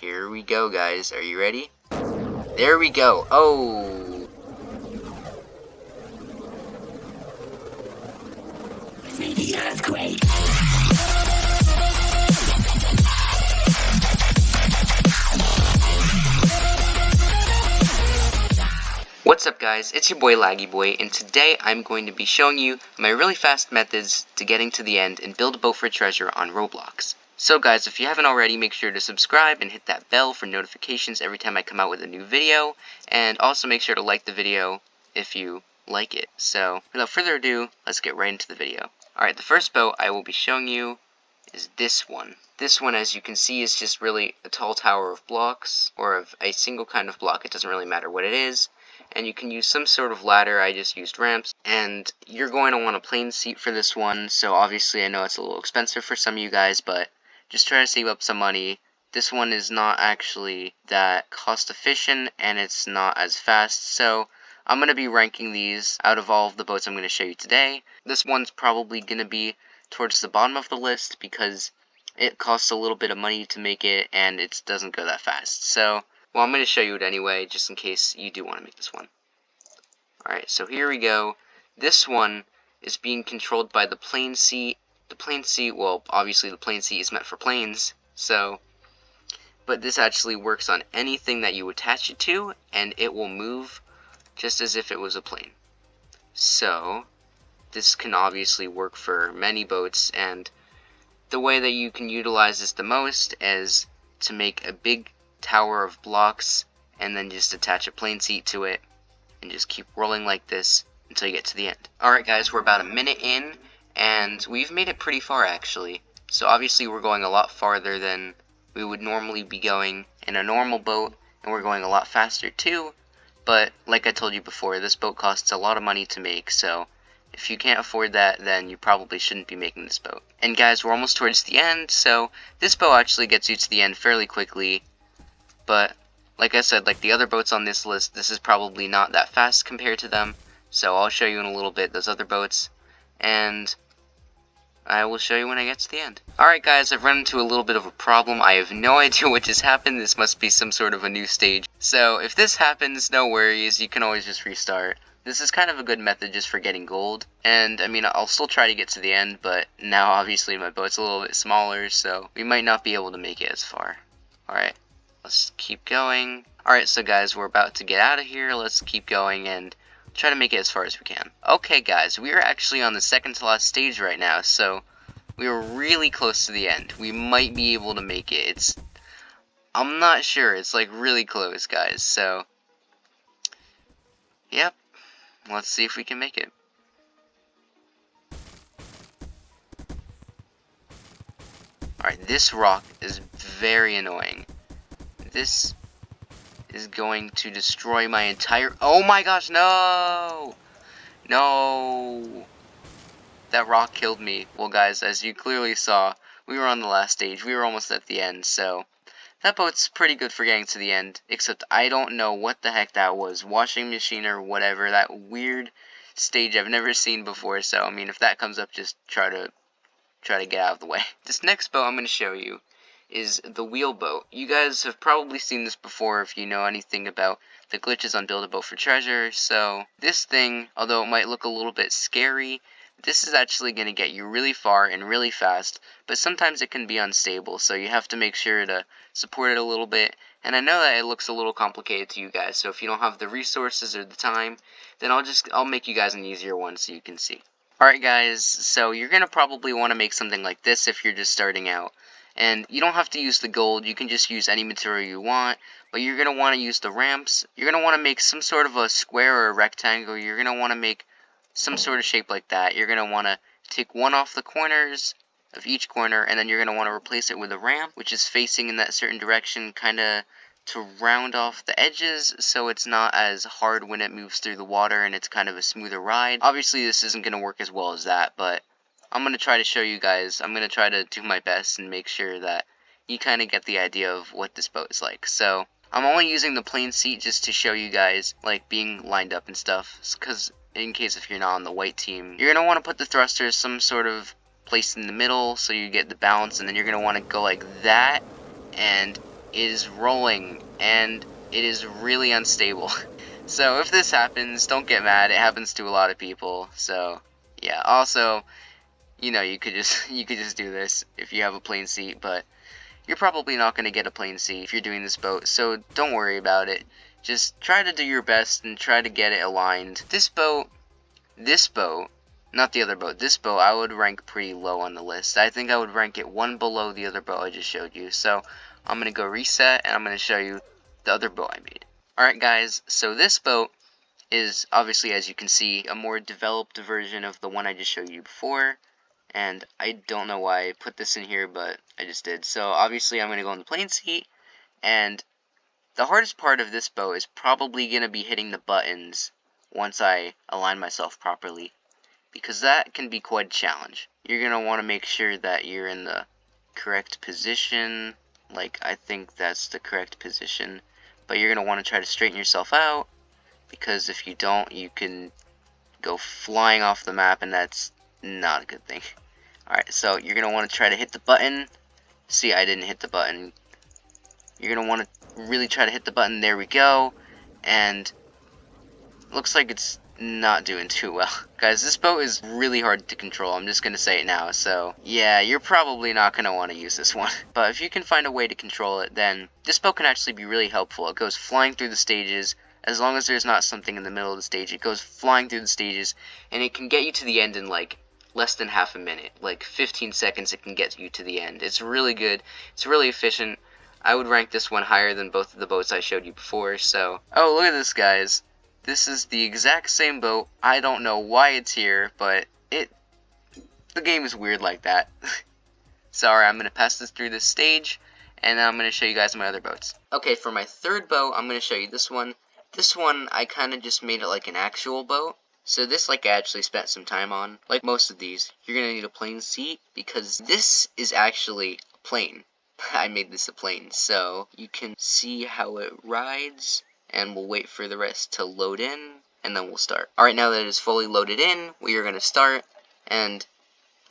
Here we go, guys. Are you ready? There we go. Oh! The earthquake. What's up, guys? It's your boy Laggyboi, and today I'm going to be showing you my really fast methods to getting to the end and build a boat for treasure on Roblox. So guys, if you haven't already, make sure to subscribe and hit that bell for notifications every time I come out with a new video, and also make sure to like the video if you like it. So without further ado, let's get right into the video. Alright, the first boat I will be showing you is this one. This one, as you can see, is just really a tall tower of blocks, or of a single kind of block. It doesn't really matter what it is. And you can use some sort of ladder. I just used ramps. And you're going to want a plane seat for this one, so obviously I know it's a little expensive for some of you guys, but just try to save up some money. This one is not actually that cost efficient, and it's not as fast, so I'm going to be ranking these out of all of the boats I'm going to show you today. This one's probably going to be towards the bottom of the list because it costs a little bit of money to make it, and it doesn't go that fast. So, well, I'm going to show you it anyway, just in case you do want to make this one. Alright, so here we go. This one is being controlled by the plane seat. The plane seat, well, obviously the plane seat is meant for planes, so, but this actually works on anything that you attach it to, and it will move just as if it was a plane. So, this can obviously work for many boats, and the way that you can utilize this the most is to make a big tower of blocks and then just attach a plane seat to it and just keep rolling like this until you get to the end. Alright guys, we're about a minute in and we've made it pretty far actually. So obviously we're going a lot farther than we would normally be going in a normal boat, and we're going a lot faster too, but like I told you before, this boat costs a lot of money to make, so if you can't afford that, then you probably shouldn't be making this boat. And guys, we're almost towards the end, so this boat actually gets you to the end fairly quickly. But, like I said, like the other boats on this list, this is probably not that fast compared to them. So I'll show you in a little bit those other boats, and I will show you when I get to the end. Alright guys, I've run into a little bit of a problem. I have no idea what just happened. This must be some sort of a new stage. So if this happens, no worries, you can always just restart. This is kind of a good method just for getting gold, and I mean, I'll still try to get to the end, but now obviously my boat's a little bit smaller, so we might not be able to make it as far. Alright, let's keep going. Alright, so guys, we're about to get out of here. Let's keep going and try to make it as far as we can. Okay guys, we are actually on the second to last stage right now, so we are really close to the end. We might be able to make it. I'm not sure, it's like really close, guys, so yep. Let's see if we can make it. Alright, this rock is very annoying. This is going to destroy my entire... Oh my gosh, no! No! That rock killed me. Well guys, as you clearly saw, we were on the last stage. We were almost at the end, so that boat's pretty good for getting to the end, except I don't know what the heck that was. Washing machine or whatever, that weird stage I've never seen before, so I mean, if that comes up, just try to get out of the way. This next boat I'm going to show you is the wheel boat. You guys have probably seen this before if you know anything about the glitches on Build a Boat for Treasure. So this thing, although it might look a little bit scary, this is actually going to get you really far and really fast, but sometimes it can be unstable, so you have to make sure to support it a little bit. And I know that it looks a little complicated to you guys, so if you don't have the resources or the time, then I'll make you guys an easier one so you can see. Alright guys, so you're going to probably want to make something like this if you're just starting out. And you don't have to use the gold, you can just use any material you want, but you're going to want to use the ramps. You're going to want to make some sort of a square or a rectangle. You're going to want to make some sort of shape like that. You're going to want to take one off the corners of each corner, and then you're going to want to replace it with a ramp, which is facing in that certain direction, kind of to round off the edges so it's not as hard when it moves through the water and it's kind of a smoother ride. Obviously this isn't going to work as well as that, but I'm going to try to show you guys. I'm going to try to do my best and make sure that you kind of get the idea of what this boat is like. So I'm only using the plane seat just to show you guys like being lined up and stuff, because in case if you're not on the white team, you're going to want to put the thrusters some sort of place in the middle so you get the balance, and then you're going to want to go like that and is rolling, and it is really unstable. So if this happens, don't get mad. It happens to a lot of people. So yeah. Also, you know, you could just do this if you have a plane seat, but you're probably not going to get a plane seat if you're doing this boat. So don't worry about it. Just try to do your best and try to get it aligned. This boat, not the other boat, this boat I would rank pretty low on the list. I think I would rank it one below the other boat I just showed you. So I'm going to go reset, and I'm going to show you the other boat I made. Alright guys, so this boat is obviously, as you can see, a more developed version of the one I just showed you before. And I don't know why I put this in here, but I just did. So obviously I'm going to go in the plane seat, and the hardest part of this boat is probably going to be hitting the buttons once I align myself properly, because that can be quite a challenge. You're going to want to make sure that you're in the correct position. Like, I think that's the correct position, but you're going to want to try to straighten yourself out, because if you don't, you can go flying off the map, and that's not a good thing. Alright, so you're going to want to try to hit the button. See, I didn't hit the button. You're going to want to really try to hit the button. There we go. And looks like it's not doing too well. Guys, this boat is really hard to control. I'm just going to say it now. So, yeah, you're probably not going to want to use this one. But if you can find a way to control it, then this boat can actually be really helpful. It goes flying through the stages. As long as there's not something in the middle of the stage, it goes flying through the stages. And it can get you to the end in, like, less than half a minute. Like 15 seconds it can get you to the end. It's really good. It's really efficient. I would rank this one higher than both of the boats I showed you before. So, oh, look at this, guys. This is the exact same boat. I don't know why it's here, but the game is weird like that. Sorry, I'm going to pass this through this stage, and then I'm going to show you guys my other boats. Okay, for my third boat, I'm going to show you this one. This one, I kind of just made it like an actual boat. So this, like, I actually spent some time on. Like most of these, you're going to need a plane seat, because this is actually a plane. I made this a plane, so you can see how it rides, and we'll wait for the rest to load in, and then we'll start. Alright, now that it is fully loaded in, we are going to start, and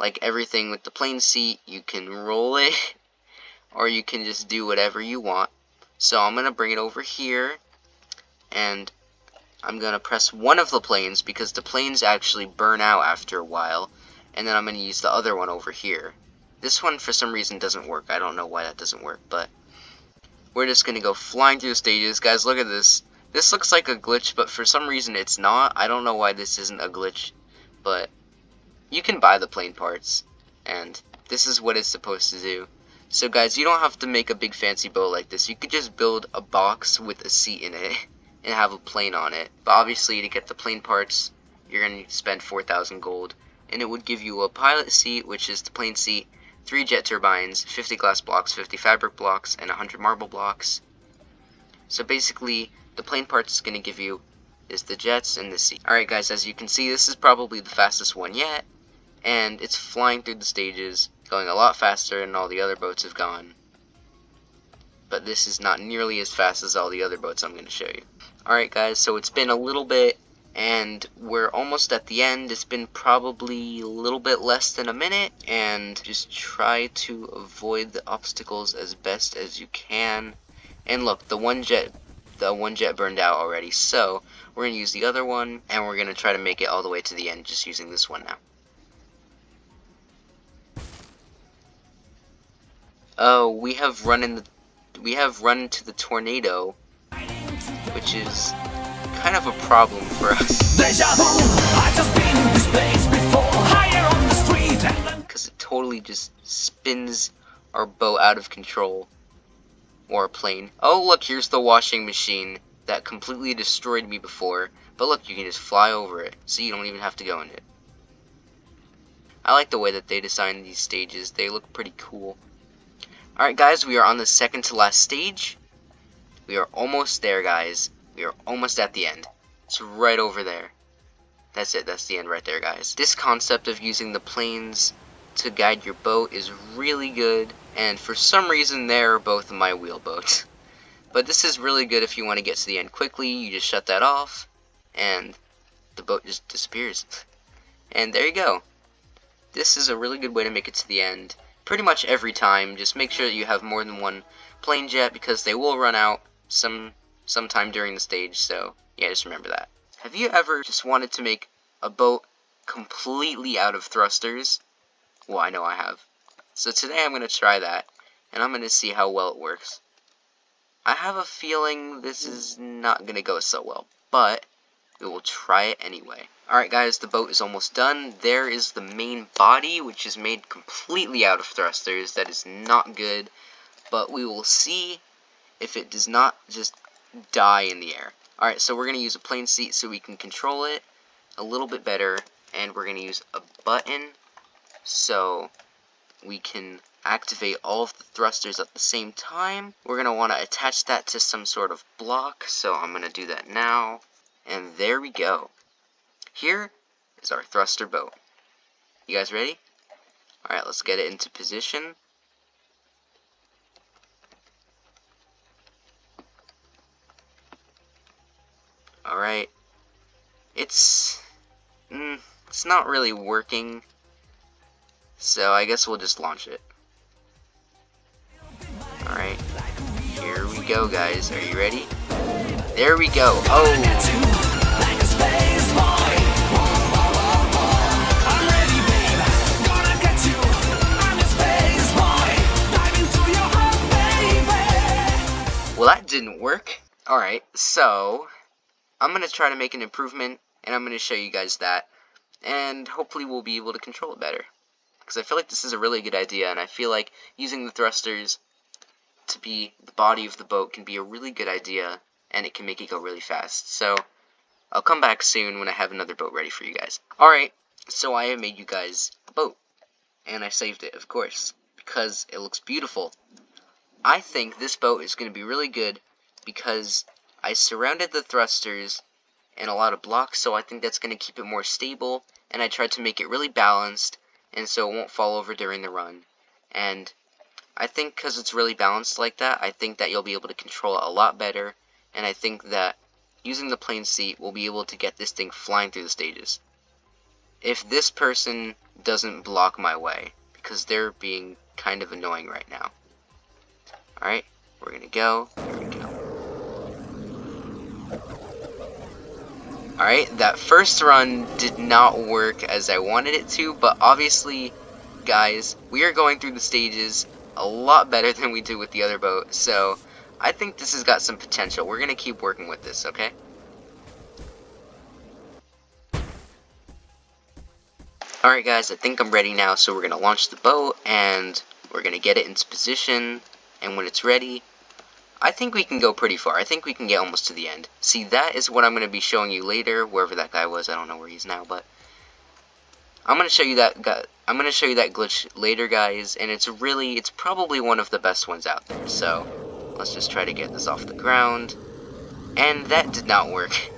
like everything with the plane seat, you can roll it, or you can just do whatever you want. So I'm going to bring it over here, and I'm going to press one of the planes, because the planes actually burn out after a while, and then I'm going to use the other one over here. This one, for some reason, doesn't work. I don't know why that doesn't work, but we're just going to go flying through the stages. Guys, look at this. This looks like a glitch, but for some reason it's not. I don't know why this isn't a glitch, but you can buy the plane parts, and this is what it's supposed to do. So guys, you don't have to make a big fancy boat like this. You could just build a box with a seat in it and have a plane on it. But obviously, to get the plane parts, you're going to spend 4,000 gold. And it would give you a pilot seat, which is the plane seat, 3 jet turbines, 50 glass blocks, 50 fabric blocks, and 100 marble blocks. So basically, the plane parts is going to give you is the jets and the seat. Alright guys, as you can see, this is probably the fastest one yet. And it's flying through the stages, going a lot faster than all the other boats have gone. But this is not nearly as fast as all the other boats I'm going to show you. Alright guys, so it's been a little bit, and we're almost at the end. It's been probably a little bit less than a minute, and just try to avoid the obstacles as best as you can. And look, the one jet burned out already, so we're going to use the other one, and we're going to try to make it all the way to the end just using this one now. Oh, we have run into the tornado, which is kind of a problem for us. Because it totally just spins our boat out of control. Or a plane. Oh, look, here's the washing machine that completely destroyed me before. But look, you can just fly over it, so you don't even have to go in it. I like the way that they designed these stages. They look pretty cool. Alright guys, we are on the second to last stage. We are almost there, guys. We are almost at the end. It's right over there. That's it, that's the end right there, guys. This concept of using the planes to guide your boat is really good, and for some reason they're both my wheel boats. But this is really good if you want to get to the end quickly. You just shut that off, and the boat just disappears. And there you go. This is a really good way to make it to the end. Pretty much every time, just make sure that you have more than one plane jet because they will run out sometime during the stage, so yeah, just remember that. Have you ever just wanted to make a boat completely out of thrusters? Well, I know I have. So today I'm going to try that, and I'm going to see how well it works. I have a feeling this is not going to go so well, but we will try it anyway. Alright guys, the boat is almost done. There is the main body, which is made completely out of thrusters. That is not good, but we will see if it does not just die in the air. Alright, so we're going to use a plane seat so we can control it a little bit better, and we're going to use a button so we can activate all of the thrusters at the same time. We're going to want to attach that to some sort of block, so I'm going to do that now. And there we go. Here is our thruster boat. You guys ready? Alright, let's get it into position. Alright. It's not really working, so I guess we'll just launch it. Alright, here we go guys, are you ready? There we go. Oh! Well, that didn't work. Alright, so I'm going to try to make an improvement, and I'm going to show you guys that, and hopefully we'll be able to control it better. Because I feel like this is a really good idea, and I feel like using the thrusters to be the body of the boat can be a really good idea, and it can make it go really fast. So I'll come back soon when I have another boat ready for you guys. Alright, so I have made you guys a boat, and I saved it, of course, because it looks beautiful. I think this boat is going to be really good because I surrounded the thrusters in a lot of blocks, so I think that's going to keep it more stable, and I tried to make it really balanced, and so it won't fall over during the run. And I think because it's really balanced like that, I think that you'll be able to control it a lot better, and I think that using the plane seat, we'll be able to get this thing flying through the stages. If this person doesn't block my way, because they're being kind of annoying right now. Alright, we're gonna go. Here we go. Alright, that first run did not work as I wanted it to, but obviously, guys, we are going through the stages a lot better than we did with the other boat, so I think this has got some potential. We're gonna keep working with this, okay? Alright guys, I think I'm ready now, so we're gonna launch the boat, and we're gonna get it into position, and when it's ready, I think we can go pretty far. I think we can get almost to the end. See, that is what I'm going to be showing you later, wherever that guy was. I don't know where he's now, but I'm going to show you that glitch later, guys, and it's probably one of the best ones out there. So, let's just try to get this off the ground. And that did not work.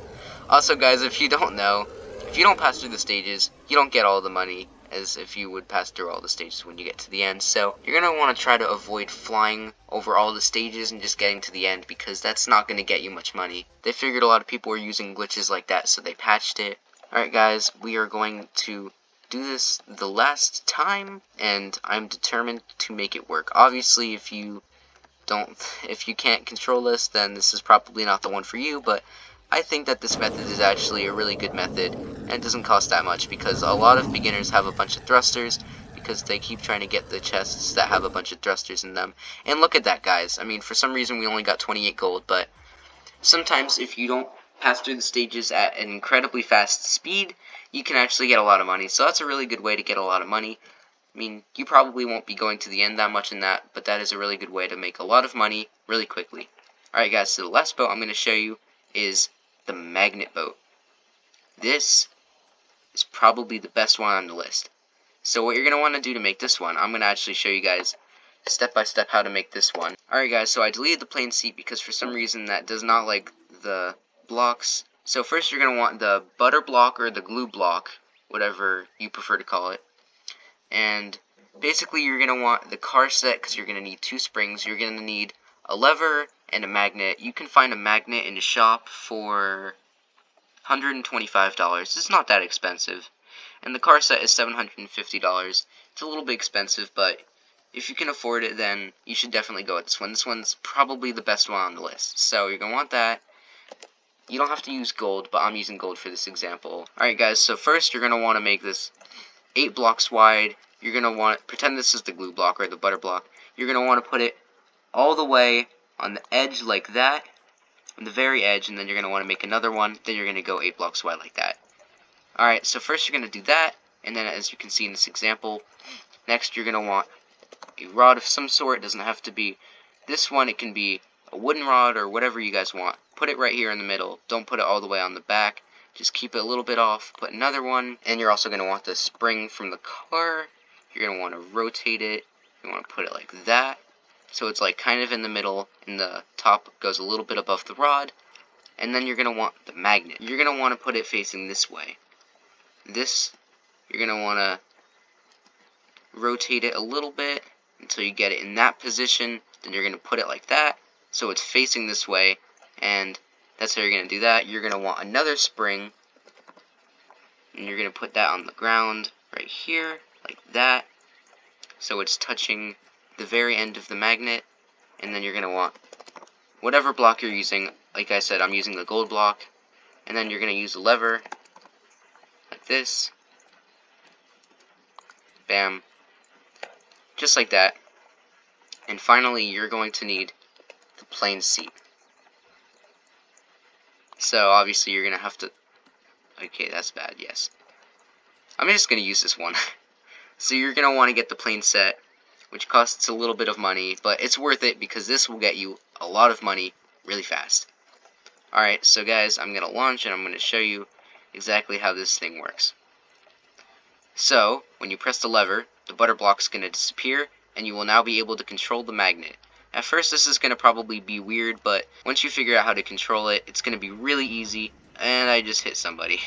Also, guys, if you don't know, if you don't pass through the stages, you don't get all the money as if you would pass through all the stages when you get to the end. So you're going to want to try to avoid flying over all the stages and just getting to the end, because that's not going to get you much money. They figured a lot of people were using glitches like that, so they patched it. Alright guys, we are going to do this the last time, and I'm determined to make it work. Obviously, if you can't control this, then this is probably not the one for you, but I think that this method is actually a really good method, and it doesn't cost that much, because a lot of beginners have a bunch of thrusters, because they keep trying to get the chests that have a bunch of thrusters in them. And look at that, guys. I mean, for some reason we only got 28 gold, but sometimes if you don't pass through the stages at an incredibly fast speed, you can actually get a lot of money. So that's a really good way to get a lot of money. I mean, you probably won't be going to the end that much in that, but that is a really good way to make a lot of money really quickly. Alright guys, so the last boat I'm going to show you is the magnet boat. This is probably the best one on the list. So what you're going to want to do to make this one, I'm going to actually show you guys step by step how to make this one. Alright guys, so I deleted the plane seat because for some reason that does not like the blocks. So first you're going to want the butter block or the glue block, whatever you prefer to call it. And basically you're going to want the car set because you're going to need 2 springs. You're going to need a lever and a magnet. You can find a magnet in a shop for $125. It's not that expensive. And the car set is $750. It's a little bit expensive, but if you can afford it, then you should definitely go with this one. This one's probably the best one on the list. So you're going to want that. You don't have to use gold, but I'm using gold for this example. Alright guys, so first you're going to want to make this 8 blocks wide. You're going to want, pretend this is the glue block or the butter block. You're going to want to put it all the way on the edge like that, on the very edge, and then you're going to want to make another one. Then you're going to go 8 blocks wide like that. Alright, so first you're going to do that, and then as you can see in this example, next you're going to want a rod of some sort. It doesn't have to be this one, it can be a wooden rod or whatever you guys want. Put it right here in the middle. Don't put it all the way on the back. Just keep it a little bit off. Put another one, and you're also going to want the spring from the car. You're going to want to rotate it. You want to put it like that. So it's like kind of in the middle, and the top goes a little bit above the rod. And then you're going to want the magnet. You're going to want to put it facing this way. You're going to want to rotate it a little bit until you get it in that position. Then you're going to put it like that, so it's facing this way, and that's how you're going to do that. You're going to want another spring, and you're going to put that on the ground right here, like that, so it's touching the very end of the magnet. And then you're going to want whatever block you're using. Like I said, I'm using the gold block, and then you're going to use a lever, like this, bam, just like that. And finally, you're going to need the plane seat. So obviously you're going to have to, okay, that's bad, yes. I'm just going to use this one. So you're going to want to get the plane set, which costs a little bit of money, but it's worth it because this will get you a lot of money really fast. Alright, so guys, I'm going to launch and I'm going to show you exactly how this thing works. So, when you press the lever, the butter block's going to disappear, and you will now be able to control the magnet. At first this is going to probably be weird, but once you figure out how to control it, it's going to be really easy. And I just hit somebody.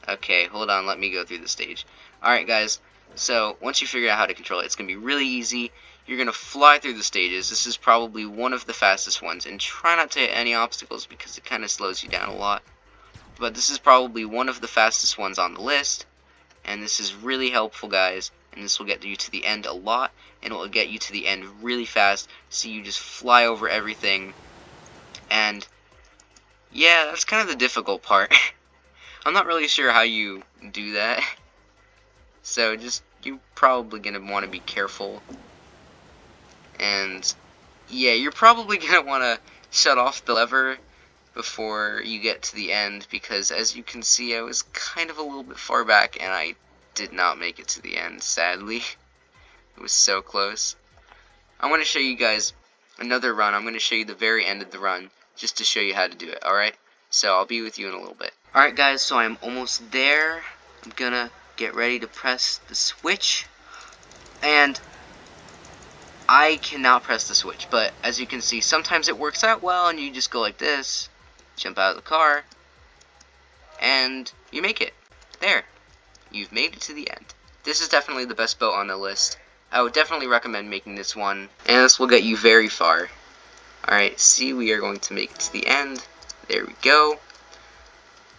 Okay, hold on, let me go through the stage. Alright guys, so once you figure out how to control it, it's going to be really easy. You're going to fly through the stages. This is probably one of the fastest ones, and try not to hit any obstacles because it kind of slows you down a lot. But this is probably one of the fastest ones on the list, and this is really helpful, guys. And this will get you to the end a lot, and it will get you to the end really fast, so you just fly over everything. And yeah, that's kind of the difficult part. I'm not really sure how you do that, so you're probably going to want to be careful. And yeah, you're probably going to want to shut off the lever before you get to the end, because as you can see, I was kind of a little bit far back, and I did not make it to the end, sadly. It was so close. I want to show you guys another run. I'm going to show you the very end of the run, just to show you how to do it, alright? So I'll be with you in a little bit. Alright guys, so I'm almost there. I'm going to get ready to press the switch. And I cannot press the switch, but as you can see, sometimes it works out well, and you just go like this, jump out of the car, and you make it. There. You've made it to the end. This is definitely the best boat on the list. I would definitely recommend making this one, and this will get you very far. Alright, see, we are going to make it to the end. There we go.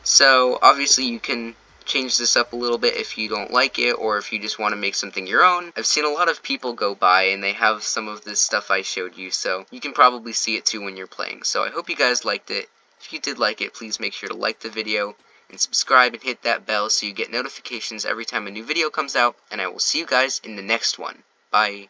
So, obviously you can change this up a little bit if you don't like it, or if you just want to make something your own. I've seen a lot of people go by, and they have some of this stuff I showed you, so you can probably see it too when you're playing. So I hope you guys liked it. If you did like it, please make sure to like the video, and subscribe and hit that bell so you get notifications every time a new video comes out, and I will see you guys in the next one. Bye.